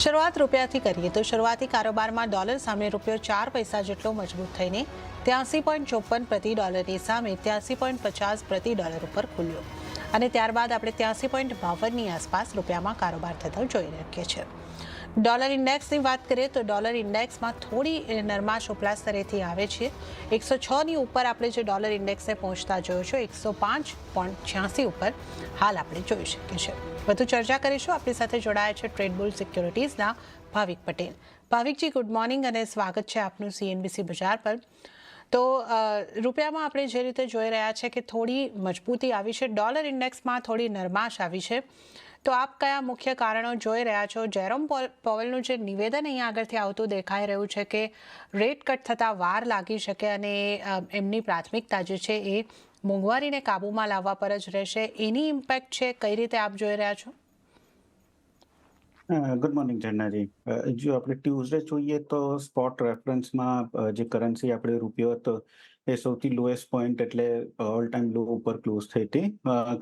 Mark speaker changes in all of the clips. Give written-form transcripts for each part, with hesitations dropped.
Speaker 1: શરૂઆત રૂપિયાથી કરીએ તો શરૂઆતી કારોબારમાં ડોલર સામે રૂપિયો 4 પૈસા જેટલો મજબૂત થઈને 83.54 પ્રતિ ડોલરની સામે 83.50 પ્રતિ ડોલર ઉપર ખુલ્યો અને ત્યારબાદ આપણે 83.52ની આસપાસ રૂપિયામાં કારોબાર થતો જોઈ શકીએ છીએ. ડોલર ઇન્ડેક્સની વાત કરીએ તો ડોલર ઇન્ડેક્સમાં થોડી નરમાશ ઉપલા સ્તરેથી આવે છે. 106ની ઉપર આપણે જે ડોલર ઇન્ડેક્સને પહોંચતા જોયો છો 105.86 ઉપર હાલ આપણે જોઈ શકીએ છીએ. વધુ ચર્ચા કરીશું. આપણી સાથે જોડાયા છે ટ્રેડબુલ સિક્યોરિટીઝના ભાવિક પટેલ. ભાવિકજી, ગુડ મોર્નિંગ અને સ્વાગત છે આપનું CNBC બજાર પર. તો રૂપિયામાં આપણે જે રીતે જોઈ રહ્યા છે કે થોડી મજબૂતી આવી છે, ડોલર ઇન્ડેક્સમાં થોડી નરમાશ આવી છે, તો આપ કયા મુખ્ય કારણો જોઈ રહ્યા છો? જેરોમ પોવેલનું જે નિવેદન અહીંયા આગળથી આવતું દેખાઈ રહ્યું છે કે રેટ કટ થતાં વાર લાગી શકે અને એમની પ્રાથમિકતા જે છે એ મોંઘવારીને કાબૂમાં લાવવા પર જ રહેશે, એની ઇમ્પેક્ટ છે, કઈ રીતે આપ જોઈ રહ્યા છો?
Speaker 2: ગુડ મોર્નિંગ ઝરણાજી. જો આપણે ટ્યુઝડે જોઈએ તો સ્પોટ રેફરન્સમાં જે કરન્સી આપણે રૂપિયો હતો એ સૌથી લોએસ્ટ પોઈન્ટ એટલે ઓલ ટાઈમ લો ઉપર ક્લોઝ થઈ હતી.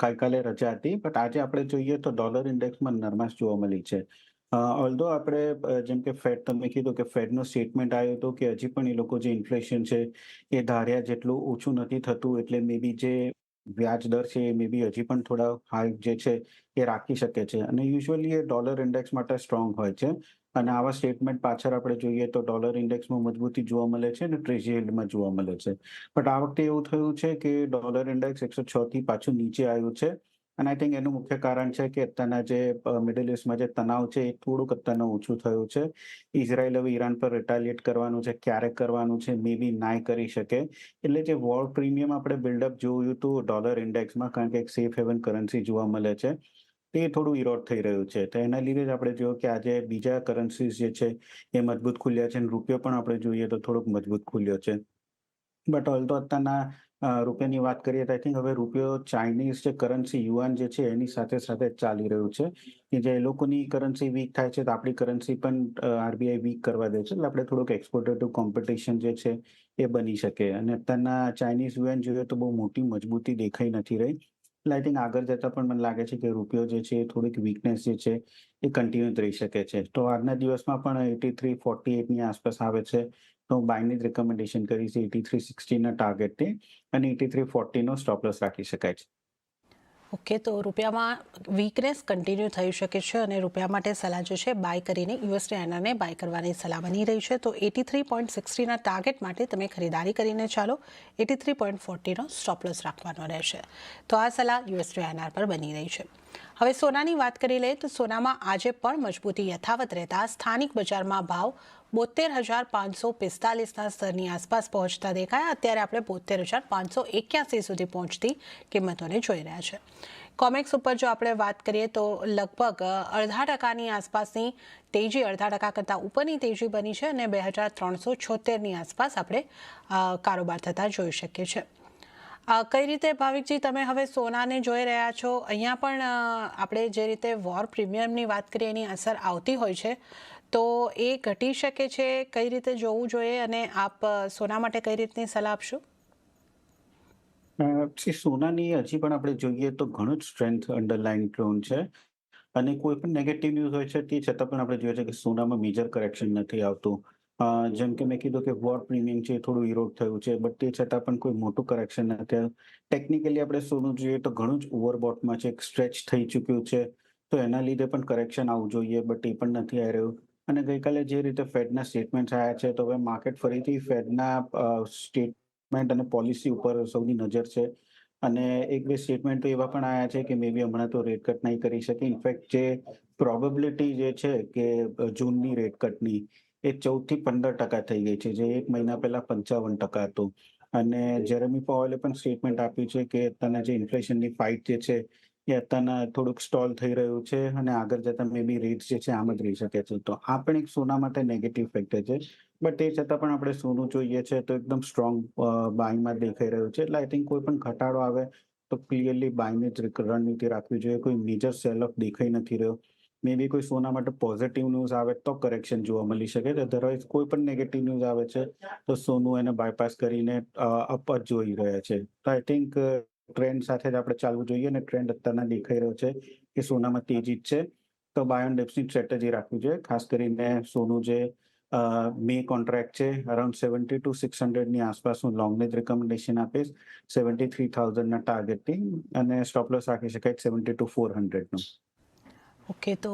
Speaker 2: ગઈકાલે રજા હતી, બટ આજે આપણે જોઈએ તો ડોલર ઇન્ડેક્સમાં નરમાશ જોવા મળી છે. ઓલ્ધો આપણે જેમ કે ફેડ, તમે કીધું કે ફેડનો સ્ટેટમેન્ટ આવ્યો હતો કે હજી પણ એ લોકો જે ઇન્ફ્લેશન છે એ ધાર્યા જેટલું ઓછું નથી થતું, એટલે મે બી જે વ્યાજ દર છે એ મે બી હજી પણ થોડા હાઈ જે છે એ રાખી શકે છે અને યુઝ્યુઅલી એ ડોલર ઇન્ડેક્સ માટે સ્ટ્રોંગ હોય છે. અને આવા સ્ટેટમેન્ટ પાછળ આપણે જોઈએ તો ડોલર ઇન્ડેક્સમાં મજબૂતી જોવા મળે છે અને ટ્રેઝરી યીલ્ડમાં જોવા મળે છે. બટ આ વખતે એવું થયું છે કે ડોલર ઇન્ડેક્સ 106 થી પાછું નીચે આવ્યું છે અને આઈ થિંક એનું મુખ્ય કારણ છે કે અત્યારના જે મિડલ ઇસ્ટમાં જે તણાવ છે એ થોડુંક અત્યારનું ઓછું થયું છે. ઇઝરાયલ હવે ઈરાન પર રિટાલિએટ કરવાનું છે, ક્યારેક કરવાનું છે, મે બી ના કરી શકે. એટલે જે વોર પ્રીમિયમ આપણે બિલ્ડઅપ જોયું હતું ડોલર ઇન્ડેક્સમાં, કારણ કે એક સેફ હેવન કરન્સી જોવા મળે છે, તે થોડું ઇરોડ થઈ રહ્યું છે. તો એના લીધે જ આપણે જોયું કે આજે બીજા કરન્સીઝ જે છે એ મજબૂત ખુલ્યા છે અને રૂપિયો પણ આપણે જોઈએ તો થોડોક મજબૂત ખુલ્યો છે. બટ ઓલ તો અત્યારના રૂપિયાની વાત કરીએ તો આઈ થિંક હવે રૂપિયો ચાઇનીઝ જે કરન્સી યુઆન જે છે એની સાથે સાથે ચાલી રહ્યું છે કે જે લોકોની કરન્સી વીક થાય છે તો આપણી કરન્સી પણ RBI વીક કરવા દે છે, એટલે આપણે થોડુંક એક્સપોર્ટર ટુ કોમ્પિટિશન જે છે એ બની શકે. અને અત્યારના ચાઇનીઝ યુએન જોઈએ તો બહુ મોટી મજબૂતી દેખાઈ નથી રહી. એટલે આઈ થિંક આગળ જતા પણ મને લાગે છે કે રૂપિયો જે છે એ થોડીક વીકનેસ જે છે એ કન્ટિન્યુ રહી શકે છે. તો આજના દિવસમાં પણ 83.48ની આસપાસ આવે છે, તો હું બાયની જ રિકમેન્ડેશન કરીશ 83.60ના ટાર્ગેટથી અને 83.40નો સ્ટોપ લોસ રાખી શકાય છે.
Speaker 1: ઓકે, તો રૂપિયામાં વીકનેસ કન્ટિન્યુ થઈ શકે છે અને રૂપિયા માટે સલાહ જે છે બાય કરીને USD/INRને બાય કરવાની સલાહ બની રહી છે. તો 83.60ના ટાર્ગેટ માટે તમે ખરીદારી કરીને ચાલો, 83.40નો સ્ટોપ લોસ રાખવાનો રહેશે. તો આ સલાહ USD/INR પર બની રહી છે. હવે સોનાની વાત કરી લઈએ તો સોનામાં આજે પણ મજબૂતી યથાવત રહેતા સ્થાનિક બજારમાં ભાવ 72,545ના સ્તરની આસપાસ પહોંચતા દેખાયા. અત્યારે આપણે 72,581 સુધી પહોંચતી કિંમતોને જોઈ રહ્યા છે. કોમેક્સ ઉપર જો આપણે વાત કરીએ તો લગભગ 0.5%ની આસપાસની તેજી, 0.5% કરતાં ઉપરની તેજી બની છે અને 2,376ની આસપાસ આપણે કારોબાર થતા જોઈ શકીએ છીએ. કઈ રીતે ભાવિકજી તમે હવે સોનાને જોઈ રહ્યા છો? અહીંયા પણ આપણે જે રીતે વોર પ્રીમિયમની વાત કરીએ એની અસર આવતી હોય છે, તો એ ઘટી શકે છે, કઈ રીતે જોવું જોઈએ અને આપ સોના માટે કઈ રીતની સલાહ આપશો?
Speaker 2: સોનાની હજી પણ આપણે જોઈએ તો ઘણું જ સ્ટ્રેન્થ અંડરલાઇન ટોન છે અને કોઈ પણ નેગેટિવ ન્યૂઝ હોય છે તે છતાં પણ આપણે જોઈએ છે કે સોનામાં મેજર કરેક્શન નથી આવતું. જેમ કે મેં કીધું કે વોર પ્રીમિયમ છે થોડું ઇરોડ થયું છે, બટ તે છતાં પણ કોઈ મોટું કરેક્શન નથી આવ્યું. ટેકનિકલી આપણે સોનું જોઈએ તો ઘણું જ ઓવરબોટમાં છે, સ્ટ્રેચ થઈ ચૂક્યું છે, તો એના લીધે પણ કરેક્શન આવવું જોઈએ, બટ એ પણ નથી આવી રહ્યું. અને ગઈકાલે જે રીતે ફેડના સ્ટેટમેન્ટ આવ્યા છે તો હવે માર્કેટ ફરીથી ફેડના સ્ટેટમેન્ટ અને પોલિસી ઉપર સૌની નજર છે. અને એક બે સ્ટેટમેન્ટ તો એવા પણ આવ્યા છે કે મે બી હમણાં તો રેટ કટ નહીં કરી શકે. ઇનફેક્ટ જે પ્રોબેબિલિટી જે છે કે જૂનની રેટ કટની એ 14 થી 15% થઈ ગઈ છે, જે એક મહિના પહેલા 55% હતું. અને જેરેમી પોવેલે પણ સ્ટેટમેન્ટ આપ્યું છે કે અત્યારના જે ઇન્ફ્લેશનની ફાઇટ જે છે એ અત્યારના થોડુંક સ્ટોલ થઈ રહ્યું છે અને આગળ જતા મે બી રેટ્સ જે છે આમ જ રહી શકે છે. તો આ પણ એક સોના માટે નેગેટિવ ફેક્ટર છે, બટ એ છતાં પણ આપણે સોનું જોઈએ છે તો એકદમ સ્ટ્રોંગ બાયમાં દેખાઈ રહ્યું છે. એટલે આઈ થિંક કોઈ પણ ઘટાડો આવે તો ક્લિયરલી બાયની જ રણનીતિ રાખવી જોઈએ. કોઈ મેજર સેલ ઓફ દેખાઈ નથી રહ્યો. મે બી કોઈ સોના માટે પોઝિટિવ ન્યૂઝ આવે તો કરેક્શન જોવા મળી શકે છે, અધરવાઇઝ કોઈ પણ નેગેટિવ ન્યૂઝ આવે છે તો સોનું એને બાયપાસ કરીને અપ જ જોઈ રહ્યા છે. તો આઈ થિંક ટ્રેન્ડ સાથે જ આપણે ચાલવું જોઈએ અને ટ્રેન્ડ અત્યારના દેખાઈ રહ્યો છે કે સોનામાં તેજી જ છે. તો બાય ઓન ડિપ્સની સ્ટ્રેટેજી રાખવી જોઈએ. ખાસ કરીને સોનું જે મે કોન્ટ્રાક્ટ છે અરાઉન્ડ 70 to 600 ની આસપાસનું લોંગને જ રિકમેન્ડેશન આપીશ 73,000 ના ટાર્ગેટથી, અને સ્ટોપ લોસ રાખી શકાય 70 to 400 નું.
Speaker 1: ઓકે, તો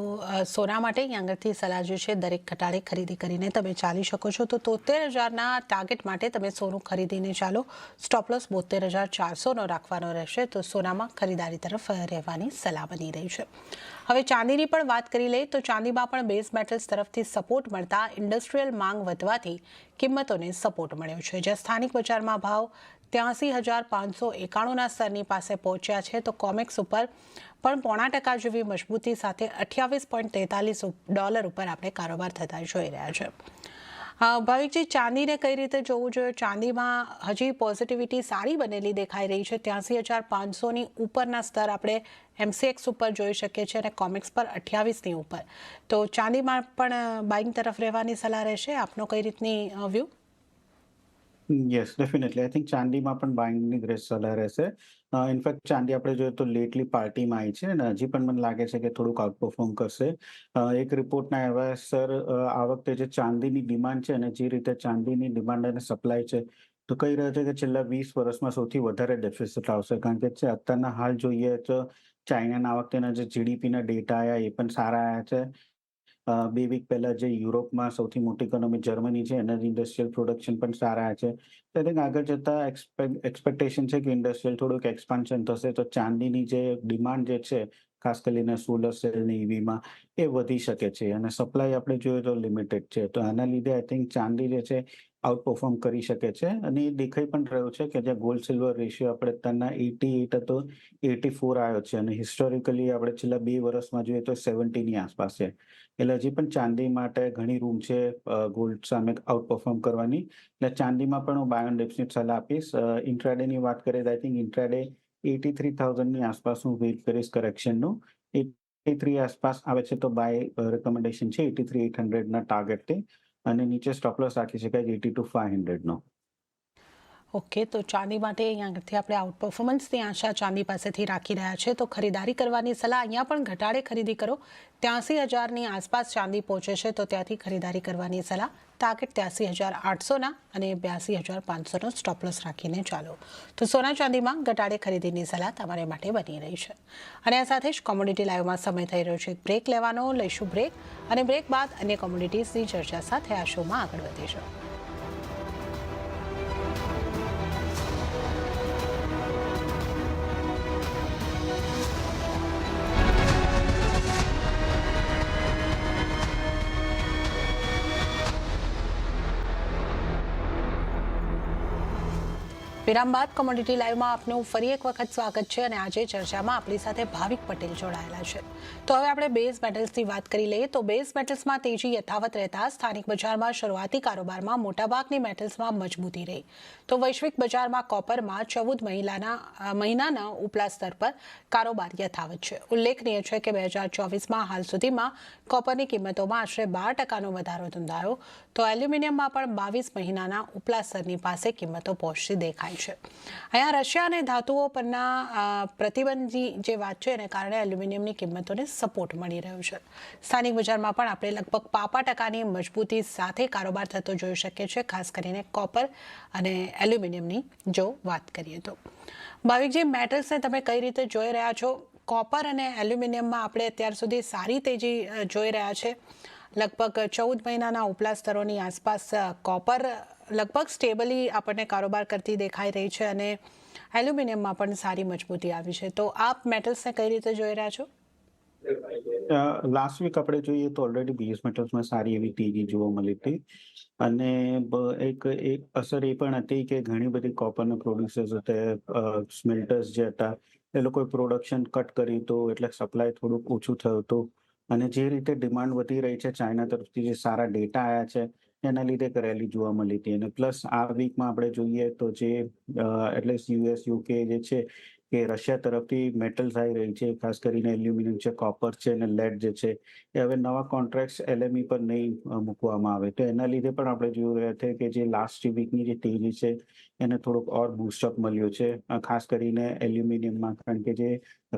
Speaker 1: સોના માટે અહીં આગળથી સલાહ જે છે દરેક ઘટાડે ખરીદી કરીને તમે ચાલી શકો છો. તો 73,000ના ટાર્ગેટ માટે તમે સોનું ખરીદીને ચાલો. સ્ટોપ લોસ 72,400નો રાખવાનો રહેશે. તો સોનામાં ખરીદારી તરફ રહેવાની સલાહ બની રહી છે. હવે ચાંદીની પણ વાત કરી લઈએ તો ચાંદીમાં પણ બેઝ મેટલ્સ તરફથી સપોર્ટ મળતા ઇન્ડસ્ટ્રીયલ માંગ વધવાથી કિંમતોને સપોર્ટ મળ્યો છે. જ્યાં સ્થાનિક બજારમાં ભાવ 83,591ના સ્તરની પાસે પહોંચ્યા છે, તો કોમેક્સ ઉપર પણ $0.5% જેવી મજબૂતી સાથે $28.43 ઉપર આપણે કારોબાર થતા જોઈ રહ્યા છે. ભાવિકજી, ચાંદીને કઈ રીતે જોવું જોઈએ? ચાંદીમાં હજી પોઝિટિવિટી સારી બનેલી દેખાઈ રહી છે. 83,500ની ઉપરના સ્તર આપણે MCX ઉપર જોઈ શકીએ છીએ અને કોમેક્સ પર 28ની ઉપર. તો ચાંદીમાં પણ બાઇંગ તરફ રહેવાની સલાહ રહેશે. આપનો કઈ રીતની view?
Speaker 2: Yes, definitely. I think ચાંદીમાં પણ બાઇંગની જ સલાહ રહેશે. ઇનફેક્ટ ચાંદી આપણે જોઈએ તો લેટલી પાર્ટીમાં આવી છે અને હજી પણ મને લાગે છે કે થોડુંક આઉટપરફોર્મ કરશે. એક રિપોર્ટના એવા સર આ વખતે જે ચાંદીની ડિમાન્ડ છે અને જે રીતે ચાંદીની ડિમાન્ડ અને સપ્લાય છે, તો કહી રહ્યો છે કે છેલ્લા 20 વર્ષમાં સૌથી વધારે ડેફિસિટ આવશે. કારણ કે અત્યારના હાલ જોઈએ તો ચાઇનાના આ વખતેના જે જીડીપીના ડેટા આવ્યા એ પણ સારા આવ્યા છે. 2 વીક પહેલા જે યુરોપમાં સૌથી મોટી ઇકોનોમી જર્મની છે, એના ઇન્ડસ્ટ્રીયલ પ્રોડક્શન પણ સારા છે. તો આઈ થિંક આગળ જતા એક્સપેક્ટેશન છે કે ઇન્ડસ્ટ્રીયલ થોડુંક એક્સપાન્શન થશે, તો ચાંદીની જે ડિમાન્ડ જે છે ખાસ કરીને સોલર સેલની ઈવીમાં એ વધી શકે છે, અને સપ્લાય આપણે જોઈએ તો લિમિટેડ છે. તો આના લીધે આઈ થિંક ચાંદી જે છે આઉટપરફોર્મ કરી શકે છે, અને એ દેખાઈ પણ રહ્યો છે કે જે ગોલ્ડ સિલ્વર રેશિયો આપણે અત્યારના 88 હતો 84 આવ્યો છે, અને હિસ્ટોરિકલી આપણે છેલ્લા 2 વર્ષમાં જોઈએ તો 70ની આસપાસ છે. એટલે હજી પણ ચાંદી માટે ઘણી રૂમ છે ગોલ્ડ સામે આઉટપરફોર્મ કરવાની. એટલે ચાંદીમાં પણ હું બાય ઓન ડિપ્સની સલાહ આપીશ. ઇન્ટ્રાડેની વાત કરીએ તો આઈ થિંક ઇન્ટ્રાડે 83,000ની આસપાસ હું વેઇટ કરીશ કરેક્શનનું. 83 આસપાસ આવે છે તો બાય રિકમેન્ડેશન છે 83,800ના ટાર્ગેટથી, અને નીચે સ્ટોપ લોસ રાખી શકાય 80 to 500નો.
Speaker 1: ઓકે, તો ચાંદી માટે અહીંયાથી આપણે આઉટ પરફોર્મન્સની આશા ચાંદી પાસેથી રાખી રહ્યા છે. તો ખરીદારી કરવાની સલાહ અહીંયા પણ ઘટાડે ખરીદી કરો. 83,000ની આસપાસ ચાંદી પહોંચે છે, તો ત્યાંથી ખરીદારી કરવાની સલાહ. ટાર્ગેટ 83,800ના અને 82,500નો સ્ટોપ લોસ રાખીને ચાલો. તો સોના ચાંદીમાં ઘટાડે ખરીદીની સલાહ તમારે માટે બની રહી છે. અને આ સાથે જ કોમોડિટી લાઈવમાં સમય થઈ રહ્યો છે બ્રેક લેવાનો. લઈશું બ્રેક, અને બ્રેક બાદ અન્ય કોમોડિટીઝની ચર્ચા સાથે આ શોમાં આગળ વધીશું. વિરામ બાદ કોમોડિટી લાઈવમાં આપનું ફરી એક વખત સ્વાગત છે, અને આજે ચર્ચામાં આપણી સાથે ભાવિક પટેલ જોડાયેલા છે. તો હવે આપણે બેઝ મેટલ્સની વાત કરી લઈએ. તો બેઝ મેટલ્સમાં તેજી યથાવત રહેતા સ્થાનિક બજારમાં શરૂઆતી કારોબારમાં મોટાભાગની મેટલ્સમાં મજબૂતી રહી. તો વૈશ્વિક બજારમાં કોપરમાં 14 મહિનાના ઉપલા સ્તર પર કારોબાર યથાવત છે. ઉલ્લેખનીય છે કે 2024માં હાલ સુધીમાં કોપરની કિંમતોમાં આશરે 12%નો વધારો નોંધાયો. તો એલ્યુમિનિયમમાં પણ 22 મહિનાના ઉપલા સ્તરની પાસે કિંમતો પહોંચતી દેખાય છે. અહીંયા રશિયા અને ધાતુઓ પરના પ્રતિબંધની જે વાત છે એને કારણે એલ્યુમિનિયમની કિંમતોને સપોર્ટ મળી રહ્યો છે. સ્થાનિક બજારમાં પણ આપણે લગભગ 5% મજબૂતી સાથે કારોબાર થતો જોઈ શકીએ છીએ, ખાસ કરીને કોપર અને એલ્યુમિનિયમની જો વાત કરીએ તો. ભાવિકજી, મેટલ્સને તમે કઈ રીતે જોઈ રહ્યા છો? કોપર અને એલ્યુમિનિયમમાં આપણે અત્યાર સુધી સારી તેજી જોઈ રહ્યા છે. લગભગ 14 મહિનાના ઉપલા સ્તરોની આસપાસ કોપર લગભગ સ્ટેબલી આપણને કારોબાર કરતી દેખાઈ રહી છે, અને એલ્યુમિનિયમમાં પણ સારી મજબૂતી આવી છે. તો આપ મેટલ્સને કઈ રીતે જોઈ રહ્યા છો?
Speaker 2: લાસ્ટ વીક આપણે જોઈએ તો ઓલરેડી બેઝ મેટલ્સમાં સારી એવી તેજી જોવા મળી હતી, અને એક અસર એ પણ હતી કે ઘણી બધી કોપરના પ્રોડ્યુસર્સ હતા, સ્મેલ્ટર્સ જે હતા, એ લોકોએ પ્રોડક્શન કટ કર્યું હતું, એટલે સપ્લાય થોડુંક ઓછું થયું હતું. અને જે રીતે ડિમાન્ડ વધી રહી છે ચાઇના તરફથી, જે સારા ડેટા આવ્યા છે એના લીધે કરેલી જોવા મળી હતી. અને પ્લસ આ વીકમાં આપણે જોઈએ તો જે એટલે યુએસ યુકે જે છે કે રશિયા તરફથી મેટલ્સ આવી રહી છે, ખાસ કરીને એલ્યુમિનિયમ છે, કોપર છે અને લેડ જે છે, એ હવે નવા કોન્ટ્રાક્ટ્સ એલએમઈ પર નહીં મૂકવામાં આવે. તો એના લીધે પણ આપણે જોઈ રહ્યા છે કે જે લાસ્ટ વીકની જે તેજી છે એને થોડુંક ઓર બૂસ્ટઅપ મળ્યું છે, ખાસ કરીને એલ્યુમિનિયમમાં. કારણ કે જે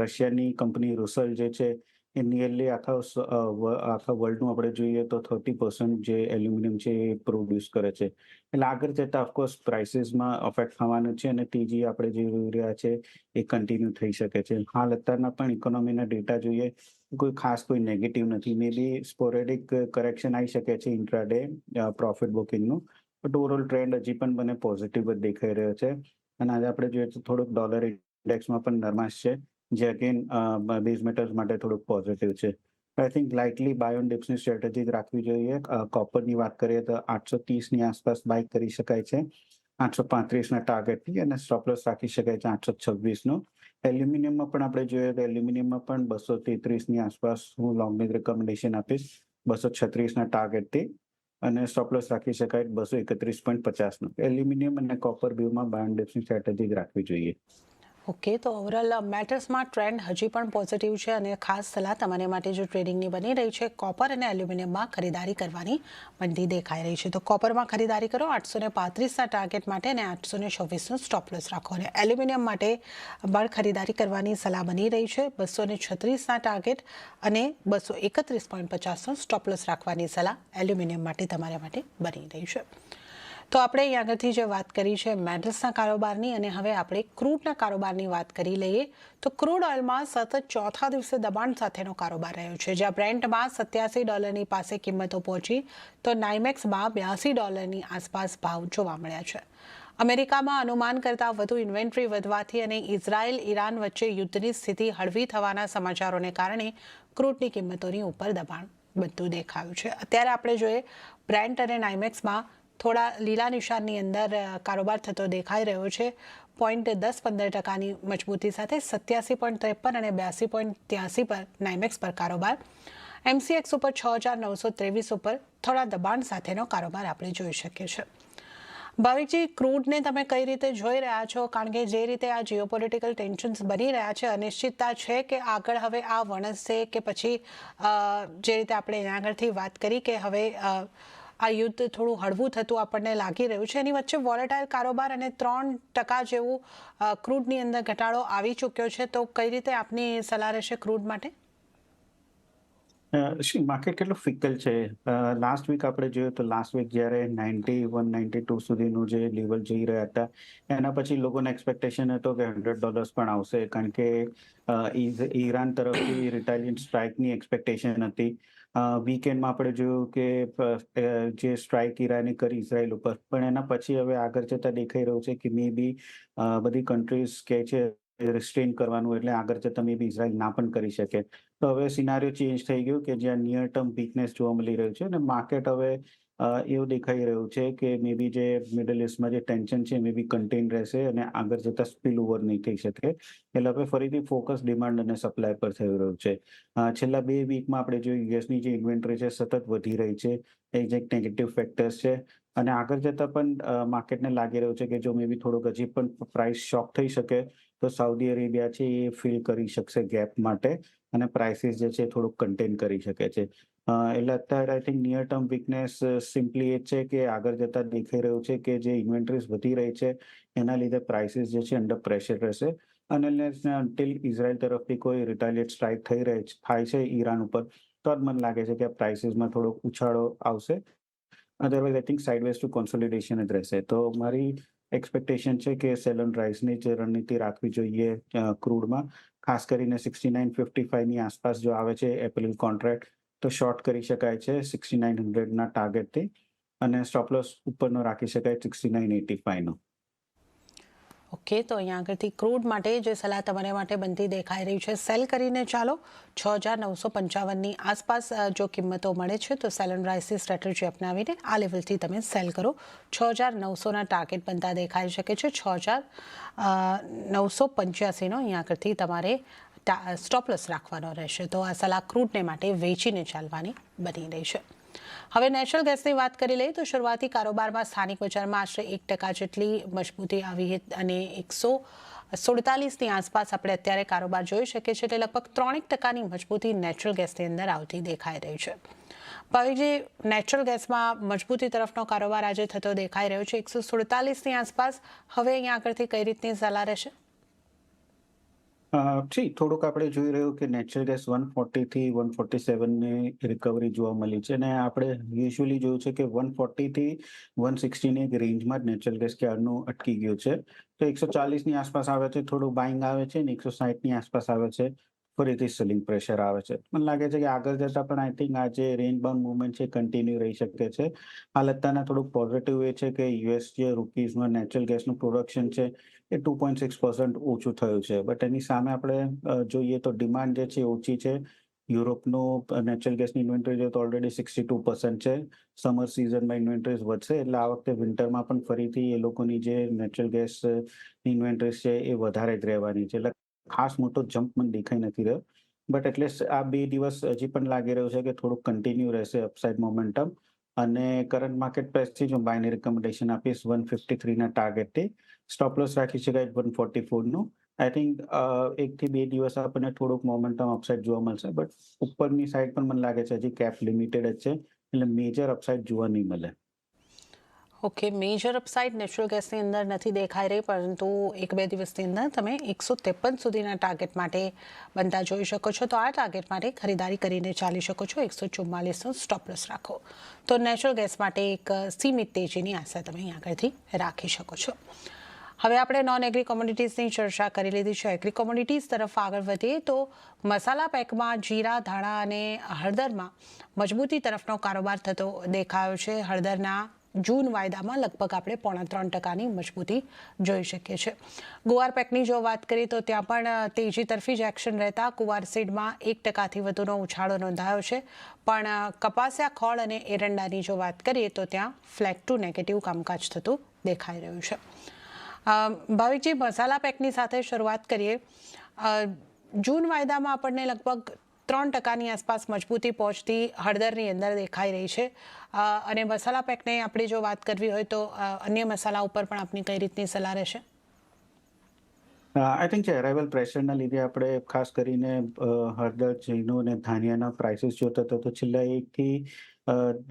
Speaker 2: રશિયાની કંપની રુસલ જે છે એ નિયરલી આખા વર્લ્ડનું આપણે જોઈએ તો 30% જે એલ્યુમિનિયમ છે એ પ્રોડ્યુસ કરે છે. એટલે આગળ જતા ઓફકોર્સ પ્રાઇસીસમાં અફેક્ટ થવાનું છે અને તેજી આપણે જે જોઈ રહ્યા છે એ કન્ટિન્યુ થઈ શકે છે. હાલ અત્યારના પણ ઇકોનોમીના ડેટા જોઈએ કોઈ નેગેટિવ નથી. મે બી સ્પોરેડિક કરેક્શન આવી શકે છે ઇન્ટ્રાડે પ્રોફિટ બુકિંગનું, બટ ઓવરઓલ ટ્રેન્ડ હજી પણ મને પોઝિટિવ જ દેખાઈ રહ્યો છે. અને આજે આપણે જોઈએ તો થોડુંક ડોલર ઇન્ડેક્સમાં પણ નરમાશ છે, જે અગેન બેઝ મેટલ્સ માટે થોડુંક પોઝિટિવ છે. I think lightly buy on ડિપ્સની સ્ટ્રેટેજી રાખવી જોઈએ. કોપરની વાત કરીએ તો 830ની આસપાસ બાય કરી શકાય છે 835ના ટાર્ગેટથી, અને સ્ટોપ લોસ રાખી શકાય છે 826નું. એલ્યુમિનિયમમાં પણ આપણે જોઈએ તો એલ્યુમિનિયમમાં પણ 233ની આસપાસ હું લોંગની રિકમેન્ડેશન આપીશ 236ના ટાર્ગેટથી, અને સ્ટોપ લોસ રાખી શકાય 231.50નું. એલ્યુમિનિયમ અને કોપર બેમાં બાય ઓન ડિપ્સની સ્ટ્રેટેજી રાખવી જોઈએ.
Speaker 1: ઓકે, તો ઓવરઓલ મેટલ્સમાં ટ્રેન્ડ હજી પણ પોઝિટિવ છે અને ખાસ સલાહ તમારે માટે જો ટ્રેડિંગની બની રહી છે, કોપર અને એલ્યુમિનિયમમાં ખરીદારી કરવાની બનતી દેખાઈ રહી છે. તો કોપરમાં ખરીદારી કરો 835ના ટાર્ગેટ માટે અને 826નું સ્ટોપ લોસ રાખો, અને એલ્યુમિનિયમ માટે પણ ખરીદારી કરવાની સલાહ બની રહી છે 236ના ટાર્ગેટ અને 231.50નું સ્ટોપ લોસ રાખવાની સલાહ એલ્યુમિનિયમ માટે તમારા માટે બની રહી છે. તો આપણે અહીં આગળથી જે વાત કરી છે મેટલ્સના કારોબારની, અને હવે આપણે ક્રૂડના કારોબારની વાત કરી લઈએ. તો ક્રૂડ ઓઇલમાં સતત ચોથા દિવસે દબાણ સાથેનો કારોબાર રહ્યો છે, જ્યાં બ્રેન્ટમાં $87 પાસે કિંમતો પહોંચી તો નાઇમેક્સમાં $82 આસપાસ ભાવ જોવા મળ્યા છે. અમેરિકામાં અનુમાન કરતાં વધુ ઇન્વેન્ટરી વધવાથી અને ઇઝરાયલ ઈરાન વચ્ચે યુદ્ધની સ્થિતિ હળવી થવાના સમાચારોને કારણે ક્રૂડની કિંમતોની ઉપર દબાણ બનતું દેખાયું છે. અત્યારે આપણે જોઈએ બ્રેન્ટ અને નાઇમેક્સમાં થોડા લીલા નિશાનની અંદર કારોબાર થતો દેખાઈ રહ્યો છે. 0.10-15% મજબૂતી સાથે 87.53 અને 82.83 પર નાઇમેક્સ પર કારોબાર. MCX ઉપર 6,923 ઉપર થોડા દબાણ સાથેનો કારોબાર આપણે જોઈ શકીએ છીએ. ભાવિકજી, ક્રૂડને તમે કઈ રીતે જોઈ રહ્યા છો? કારણ કે જે રીતે આ જીઓપોલિટિકલ ટેન્શન્સ બની રહ્યા છે, અનિશ્ચિતતા છે કે આગળ હવે આ વણસશે કે પછી જે રીતે આપણે એના આગળથી વાત કરી કે હવે આ યુદ્ધ થોડું હળવું થતું આપણને લાગી રહ્યું છે, એની વચ્ચે વોલેટાઇલ કારોબાર અને 3% જેવું ક્રૂડની અંદર ઘટાડો આવી ચૂક્યો છે. તો કઈ રીતે આપની સલાહ રહેશે ક્રૂડ માટે?
Speaker 2: માર્કેટ કેટલું ફિકલ છે. લાસ્ટ વીક આપણે જોયું તો લાસ્ટ વીક જ્યારે 91-92 સુધીનું જે લેવલ જઈ રહ્યા હતા, એના પછી લોકોને એક્સપેક્ટેશન હતો કે $100 પણ આવશે, કારણ કે ઈરાન તરફથી રિટાલિયન્ટ સ્ટ્રાઇકની એક્સપેક્ટેશન હતી. વીકેન્ડમાં આપણે જોયું કે જે સ્ટ્રાઇક ઈરાને કરી ઇઝરાયલ ઉપર, પણ એના પછી હવે આગળ જતા દેખાઈ રહ્યું છે કે મે બી બધી કન્ટ્રીઝ કહે છે રિસ્ટ્રેન કરવાનું, એટલે આગળ જતા મે બી ઇઝરાયલ ના પણ કરી શકે. તો હવે સિનારીઓ ચેન્જ થઈ ગયું કે જ્યાં નિયર ટર્મ વીકનેસ જોવા મળી રહ્યું છે, અને માર્કેટ હવે એવું દેખાઈ રહ્યું છે કે મે બી જે મિડલ ઇસ્ટમાં જે ટેન્શન છે મે બી કન્ટેન રહેશે અને આગળ જતા સ્પીલ ઓવર નહીં થઈ શકે. એટલે હવે ફરીથી ફોકસ ડિમાન્ડ અને સપ્લાય પર થઈ રહ્યું છે. છેલ્લા 2 વીકમાં આપણે જો યુએસની જે ઇન્વેન્ટરી છે સતત વધી રહી છે, એ જે નેગેટિવ ફેક્ટર્સ છે, અને આગળ જતા પણ માર્કેટને લાગી રહ્યું છે કે જો મે બી થોડુંક હજી પણ પ્રાઇસ શોક થઈ શકે તો સાઉદી અરેબિયા છે એ ફિલ કરી શકશે ગેપ માટે, અને પ્રાઇસીસ જે છે થોડુંક કન્ટેન કરી શકે છે. એટલે અત્યારે I think near term weakness simply એ છે કે આગળ જતા દેખાઈ રહ્યું છે કે જે ઇન્વેન્ટરીઝ વધી રહી છે એના લીધે પ્રાઇસીસ જે છે અંડર પ્રેશર રહેશે. અને અન્ટિલ ઇઝરાયલ તરફથી કોઈ રિટાલિએટ સ્ટ્રાઇક થાય છે ઈરાન ઉપર, તો જ મને લાગે છે કે પ્રાઇસીસમાં થોડોક ઉછાળો આવશે. Otherwise I think sideways to consolidation જ રહેશે. તો મારી એક્સપેક્ટેશન છે કે સેલ ઓન રાઇઝની જ રણનીતિ રાખવી જોઈએ ક્રૂડમાં. ખાસ કરીને 69.55ની આસપાસ જો આવે છે એપ્રિલ કોન્ટ્રાક્ટ, તો શોર્ટ કરી શકાય છે 6900ના ટાર્ગેટથી, અને સ્ટોપ લોસ ઉપરનો રાખી શકાય 69.85નો.
Speaker 1: ઓકે, તો અહીંયા આગળથી ક્રૂડ માટે જે સલાહ તમારા માટે બનતી દેખાઈ રહી છે, સેલ કરીને ચાલો 6,955ની આસપાસ જો કિંમતો મળે છે તો સેલ ઓન રાઇઝની સ્ટ્રેટેજી અપનાવીને આ લેવલથી તમે સેલ કરો. 6,900ના ટાર્ગેટ બનતા દેખાઈ શકે છે. 6,985નો અહીંયા આગળથી તમારે સ્ટોપ લોસ રાખવાનો રહેશે. તો આ સલાહ ક્રૂડને માટે વેચીને ચાલવાની બની રહી છે. હવે નેચરલ ગેસની વાત કરી લઈએ તો શરૂઆતી કારોબારમાં સ્થાનિક બજારમાં આશરે 1% જેટલી મજબૂતી આવી અને 147ની આસપાસ આપણે અત્યારે કારોબાર જોઈ શકીએ છીએ. એટલે લગભગ 3% મજબૂતી નેચરલ ગેસની અંદર આવતી દેખાઈ રહી છે. ભાવિકજી, નેચરલ ગેસમાં મજબૂતી તરફનો કારોબાર આજે થતો દેખાઈ રહ્યો છે 147ની આસપાસ. હવે અહીંયા આગળથી કઈ રીતની સલાહ રહેશે?
Speaker 2: થોડુંક આપણે જોઈ રહ્યું કે નેચરલ ગેસ 140 થી 147 ની રિકવરી જોવા મળી છે અને આપણે યુઝ્યુઅલી જોયું છે કે 140 થી 160 ની એક રેન્જમાં જ નેચરલ ગેસ ક્યારનું અટકી ગયું છે. તો 140 ની આસપાસ આવે છે, થોડું બાઇંગ આવે છે અને 160 ની આસપાસ આવે છે. ફરીથી સેલિંગ પ્રેશર આવે છે. મને લાગે છે કે આગળ જતા પણ આઈ થિંક આ જે રેન્જ બાઉન્ડ મુવમેન્ટ છે કન્ટિન્યુ રહી શકે છે. હાલ અત્યારના થોડુંક પોઝિટિવ એ છે કે યુએસ જે રૂપીઝમાં નેચરલ ગેસનું પ્રોડક્શન છે એ 2.6% ઓછું થયું છે. બટ એની સામે આપણે જોઈએ તો ડિમાન્ડ જે છે ઓછી છે. યુરોપનું નેચરલ ગેસની ઇન્વેન્ટરી જોઈએ તો ઓલરેડી 62% છે. સમર સિઝનમાં ઇન્વેન્ટરીઝ વધશે એટલે આ વખતે વિન્ટરમાં પણ ફરીથી એ લોકોની જે નેચરલ ગેસ ઇન્વેન્ટરીઝ છે એ વધારે જ રહેવાની છે. એટલે ખાસ મોટો જમ્પ મને દેખાઈ નથી રહ્યો. બટ એટલીસ્ટ આ 2 દિવસ હજી પણ લાગી રહ્યું છે કે થોડુંક કન્ટિન્યુ રહેશે અપસાઇડ મોમેન્ટમ. અને કરંટ માર્કેટ પ્રાઇસથી હું બાયની રિકમેન્ડેશન આપીશ 153 ના ટાર્ગેટથી. સ્ટોપ લોસ રાખી શકાય 144 નું. આઈ થિંક 1 થી 2 દિવસ આપણને થોડુંક મોમેન્ટમ અપસાઇડ જોવા મળશે. બટ ઉપરની સાઈડ પણ મને લાગે છે હજી કેપ લિમિટેડ જ છે. એટલે મેજર અપસાઇડ જોવા નહીં મળે.
Speaker 1: ઓકે, મેજર અપસાઇડ નેચરલ ગેસની અંદર નથી દેખાઈ રહી, પરંતુ 1-2 દિવસની અંદર તમે 153 સુધીના ટાર્ગેટ માટે બનતા જોઈ શકો છો. તો આ ટાર્ગેટ માટે ખરીદારી કરીને ચાલી શકો છો. 144નો સ્ટોપ લોસ રાખો તો નેચરલ ગેસ માટે એક સીમિત તેજીની આશા તમે અહીં આગળથી રાખી શકો છો. હવે આપણે નોન એગ્રી કોમોડિટીઝની ચર્ચા કરી લીધી છે. એગ્રી કોમોડિટીઝ તરફ આગળ વધીએ તો મસાલા પેકમાં જીરા, ધાણા અને હળદરમાં મજબૂતી તરફનો કારોબાર થતો દેખાયો છે. હળદરના જૂન વાયદામાં લગભગ આપણે 3.5% મજબૂતી જોઈ શકીએ છીએ. ગુવાર પેકની જો વાત કરીએ તો ત્યાં પણ તેજી તરફી જ એક્શન રહેતા કુવાર સીડમાં 1%થી વધુનો ઉછાળો નોંધાયો છે. પણ કપાસિયા, ખોળ અને એરંડાની જો વાત કરીએ તો ત્યાં ફ્લેટ ટુ નેગેટિવ કામકાજ થતું દેખાઈ રહ્યું છે. ભાવિકજી, મસાલા પેકની સાથે શરૂઆત કરીએ. જૂન વાયદામાં આપણને લગભગ 3%ની આસપાસ મજબૂતી પહોંચતી હળદરની અંદર દેખાઈ રહી છે. અને મસાલા પેકને આપણે જો વાત કરવી હોય તો અન્ય મસાલા ઉપર પણ આપની કઈ રીતની સલાહ રહેશે?
Speaker 2: આઈ થિંક અરાઇવલ પ્રેશરના લીધે આપણે ખાસ કરીને હળદર, ઝીણું અને ધાનિયાના પ્રાઇસીસ જોતા હતા તો છેલ્લા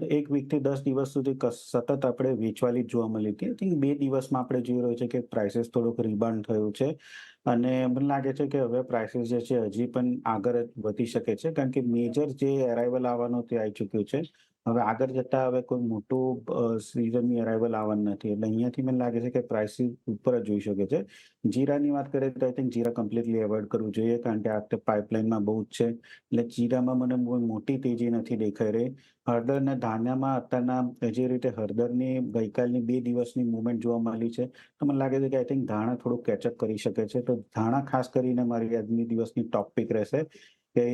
Speaker 2: 1 વીકથી 10 દિવસ સુધી સતત આપણે વેચવાલી જ જોવા મળી હતી. આઈ થિંક 2 દિવસમાં આપણે જોઈ રહ્યું છે કે પ્રાઇસીસ થોડુંક રિબાઉન્ડ થયું છે. અને મને લાગે છે કે હવે પ્રાઇસીસ જે છે હજી પણ આગળ વધી શકે છે કારણ કે મેજર જે અરાઇવલ આવવાનું તે આવી ચૂક્યું છે. હવે આગળ જતા હવે કોઈ મોટું સિઝનની અરાઇવલ આવવાનું નથી. એટલે અહીંયાથી મને લાગે છે કે પ્રાઇસીસ ઉપર જ જોઈ શકે છે. જીરાની વાત કરીએ તો I think jeera completely avoid કરવું જોઈએ કારણ કે આ વખતે પાઇપલાઇનમાં બહુ જ છે. એટલે જીરામાં મને બહુ મોટી તેજી નથી દેખાઈ રહી. હળદર અને ધાન્યામાં અત્યારના જે રીતે હળદરની ગઈકાલની 2 દિવસની મૂવમેન્ટ જોવા મળી છે તો મને લાગે છે કે આઈ થિંક ધાણા થોડુંક કેચઅપ કરી શકે છે. તો ધાણા ખાસ કરીને મારી આજની દિવસની ટોપ પિક રહેશે કે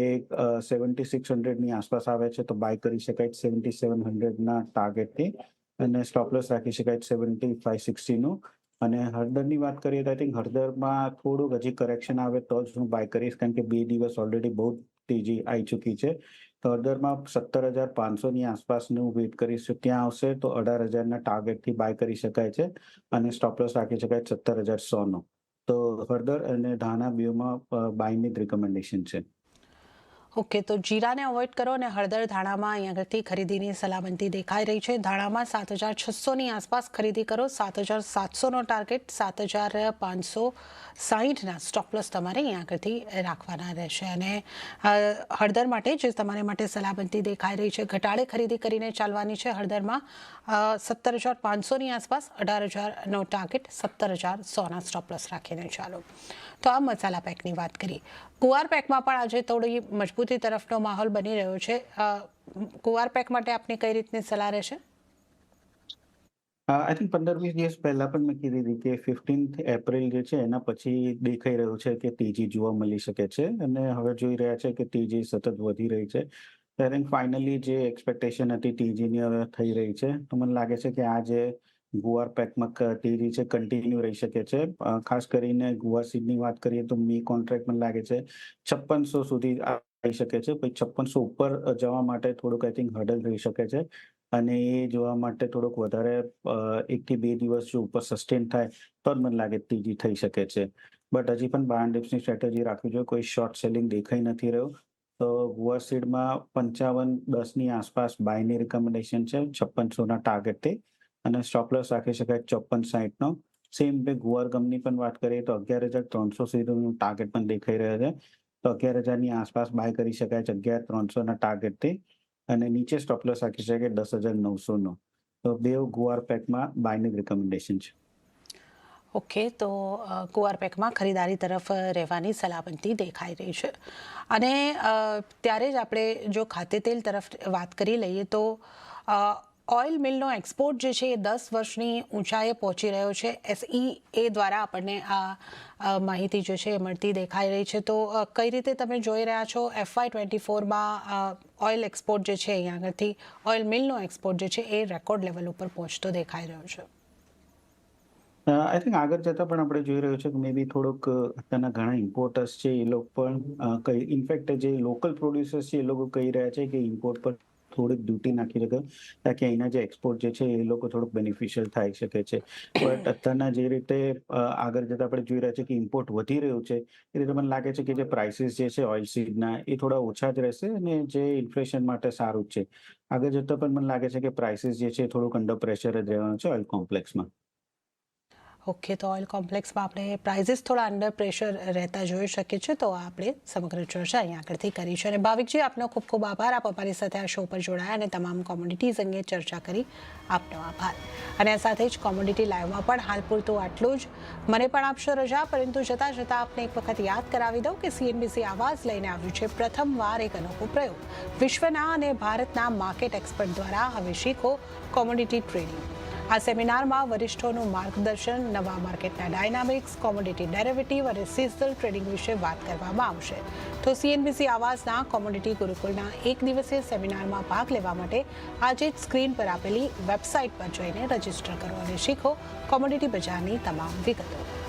Speaker 2: 7600ની આસપાસ આવે છે તો બાય કરી શકાય 7700ના ટાર્ગેટથી અને સ્ટોપ લોસ રાખી શકાય 7560નું. અને હળદરની વાત કરીએ તો આઈ થિંક હળદરમાં થોડુંક હજી કરેક્શન આવે તો જ હું બાય કરીશ કારણ કે 2 દિવસ ઓલરેડી બહુ તેજી આવી ચૂકી છે. તો હળદરમાં 17500ની આસપાસનું વેઇટ કરીશું. ત્યાં આવશે તો 18000ના ટાર્ગેટથી બાય કરી શકાય છે અને સ્ટોપ લોસ રાખી શકાય 17100નો. તો હળદર અને ધાણા બેમાં બાયની જ રિકમેન્ડેશન છે.
Speaker 1: ઓકે, તો જીરાને અવોઇડ કરો અને હળદર, ધાણામાં અહીં આગળથી ખરીદીની સલામતી દેખાઈ રહી છે. ધાણામાં 7600ની આસપાસ ખરીદી કરો. 7700નો ટાર્ગેટ, 7560ના સ્ટોપ લોસ તમારે અહીં આગળથી રાખવાના રહેશે. અને હળદર માટે જે તમારે માટે સલામતી દેખાઈ રહી છે, ઘટાડે ખરીદી કરીને ચાલવાની છે. હળદરમાં 17500ની આસપાસ, 18000નો ટાર્ગેટ, 17100ના સ્ટોપ લોસ રાખીને ચાલો. તો આ મસાલા પેકની વાત કરી. કુવાર પેકમાં પણ આજે થોડી મજબૂતી તરફનો માહોલ બની રહ્યો છે. કુવાર પેક માટે આપની કઈ રીતની સલાહ રહેશે?
Speaker 2: આઈ થિંક 15-20 દિવસ પહેલા પણ મેં કીધી હતી કે 15th એપ્રિલ જે છે એના પછી દેખાઈ રહ્યું છે કે તેજી જોવા મળી શકે છે અને હવે જોઈ રહ્યા છે કે તેજી સતત વધી રહી છે. આઈ થિંક ફાઇનલી જે એક્સપેક્ટેશન હતી તેજીની હવે થઈ રહી છે. તો મને લાગે છે કે આ જે ગુવાર પેકમાં તેજી છે કન્ટિન્યુ રહી શકે છે. ખાસ કરીને ગુવાર સીડની વાત કરીએ તો મે કોન્ટ્રાક્ટ મને લાગે છે 5600 સુધી આવી શકે છે. પછી 5600 ઉપર જવા માટે થોડુંક આઈ થિંક હર્ડલ રહી શકે છે. અને એ જોવા માટે થોડુંક વધારે 1 થી 2 દિવસ જો ઉપર સસ્ટેન થાય તો જ મને લાગે તેજી થઈ શકે છે. બટ હજી પણ બાય એન્ડ ડિપ્સની સ્ટ્રેટેજી રાખવી જોઈએ. કોઈ શોર્ટ સેલિંગ દેખાઈ નથી રહ્યું. તો ગુવાર સીડમાં 5510ની આસપાસ બાયની રિકમેન્ડેશન છે 5600ના ટાર્ગેટથી અને સ્ટોપ લોસ રાખી શકાય 5460નો. સેમ બે ગુવાર ગમની પણ વાત કરીએ તો 11,300 સુધીનું ટાર્ગેટ પણ દેખાઈ રહ્યો છે. તો 11,000ની આસપાસ બાય કરી શકાય છે 11,300ના ટાર્ગેટથી, અને નીચે સ્ટોપ લોસ રાખી શકાય 10,900નો. તો બે ગુવાર પેકમાં બાયની રિકમેન્ડેશન છે.
Speaker 1: ઓકે, તો ગુવાર પેકમાં ખરીદારી તરફ રહેવાની સલામતી દેખાઈ રહી છે. અને ત્યારે જ આપણે જો ખાદ્ય તેલ તરફ વાત કરી લઈએ તો ઓઇલ મિલનો એક્સપોર્ટ જે છે એ 10 વર્ષની ઊંચાઈએ પહોંચી રહ્યો છે. SEA દ્વારા આપણને આ માહિતી જે છે એ મળતી દેખાઈ રહી છે. તો કઈ રીતે તમે જોઈ રહ્યા છો FY24માં ઓઇલ એક્સપોર્ટ જે છે અહીંયા આગળથી ઓઇલ મિલનો એક્સપોર્ટ જે છે એ રેકોર્ડ લેવલ ઉપર પહોંચતો દેખાઈ રહ્યો છે?
Speaker 2: આઈ થિંક આગળ જતાં પણ આપણે જોઈ રહ્યું છે કે મે બી થોડુંક અત્યારના ઘણા ઇમ્પોર્ટર્સ છે એ લોકો પણ ઇનફેક્ટ જે લોકલ પ્રોડ્યુસર્સ છે એ લોકો કહી રહ્યા છે કે ઇમ્પોર્ટ પર થોડીક ડ્યુટી નાખી શકે, તાકી અહીંના જે એક્સપોર્ટ જે છે એ લોકો થોડુંક બેનિફિશિયલ થઈ શકે છે. બટ અત્યારના જે રીતે આગળ જતાં આપણે જોઈ રહ્યા છે કે ઇમ્પોર્ટ વધી રહ્યું છે, એ રીતે મને લાગે છે કે જે પ્રાઇસીસ જે છે ઓઇલ સીડના એ થોડા ઓછા જ રહેશે, અને જે ઇન્ફ્લેશન માટે સારું જ છે. આગળ જતાં પણ મને લાગે છે કે પ્રાઇસીસ જે છે થોડુંક અંડર પ્રેશર જ રહેવાનું છે ઓઇલ કોમ્પ્લેક્સમાં.
Speaker 1: ઓકે, તો ઓઇલ કોમ્પ્લેક્સમાં આપણે પ્રાઇઝીસ થોડા અંડર પ્રેશર રહેતા જોઈ શકીએ છીએ. તો આપણે સમગ્ર ચર્ચા અહીંયા આગળથી કરી છે. અને ભાવિકજી, આપનો ખૂબ ખૂબ આભાર. આપ અમારી સાથે આ શો પર જોડાયા અને તમામ કોમોડિટીઝ અંગે ચર્ચા કરી. આપનો આભાર. અને આ સાથે જ કોમોડિટી લાઈવમાં પણ હાલ પૂરતું આટલું જ. મને પણ આપશો રજા, પરંતુ જતાં જતાં આપને એક વખત યાદ કરાવી દઉં કે CNBC આવાઝ લઈને આવ્યું છે પ્રથમવાર એક અનોખો પ્રયોગ. વિશ્વના અને ભારતના માર્કેટ એક્સપર્ટ દ્વારા હવે શીખો કોમોડિટી ટ્રેડિંગ. આ સેમિનારમાં વરિષ્ઠોનું માર્ગદર્શન, નવા માર્કેટના ડાયનામિક્સ, કોમોડિટી ડેરિવેટિવ અને સિઝનલ ટ્રેડિંગ વિશે વાત કરવામાં આવશે. તો CNBC આવાઝના કોમોડિટી ગુરુકુલના એક દિવસીય સેમિનારમાં ભાગ લેવા માટે આજે જ સ્ક્રીન પર આપેલી વેબસાઇટ પર જઈને રજીસ્ટર કરો અને શીખો કોમોડિટી બજારની તમામ વિગતો.